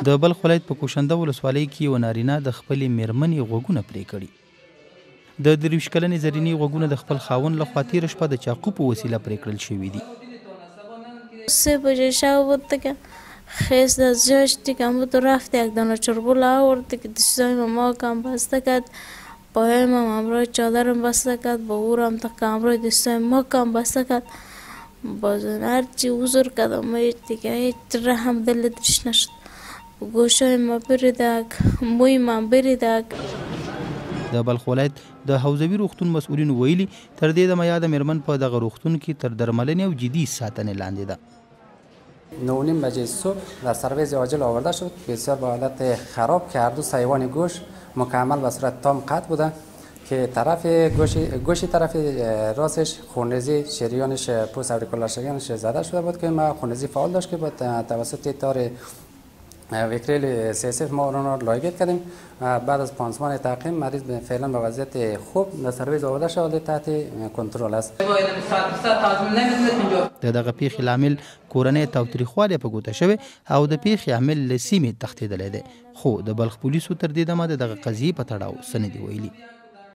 د بلخ ولایت په کوشنده ولسوالۍ کې یو نارینه د خپلې مېرمنې غوږونه پرې کړي. د 23 کلنې زرینې غوږونه د خپل خاوند لخوا تېره شپه د چاقو په وسیله پرې کړل شوي دي. 3 بجه شب بود که خیست از جاش دیگه بود و رفت یک دانه چربول آورد که دستای ما کم بسته کرد، پایم هم همراه چادرم بسته کرد، با اورم تا همراه دستای ما کم بسته کرد. بازن هرچی حضور کردم دیگه هیچ رحم دل درش نشد. گوشای ما بریدک، موی ما بریدک. د بلخ ولایت د حوزوي روغتون مسؤلین ویلي تر دې دمه یاده مېرمن په دغه روغتون کې تر درملنې او جدي ساتنې لاندې ده. 9:30 بجه صبح در سرویس عاجل آورده شد. بسیار به حالت خراب که هر دو سیوان گوش مکمل به صورت تام قطع بوده که طرف گوشی طرف راستش خونریزی شریانش پوست اوریکولار شریانش زده شده بود که ما خونریزی فعال داشت که با توسط تار ویکریل CSF ما اون را لایگت کردیم. بعد از پانسمان تعقیم مریض فعلا به وضعیت خوب در سرویس آورده شده تحت کنترل است. د دغه پیښې لامل کورنۍ تاوتریخوالی په ګوته شوی او د پیښې عامل له سیمې تښتېدلی دی، خو د بلخ پولیسو تر دې دمه د دغه قضیې په تړاو څه نه دي ویلي.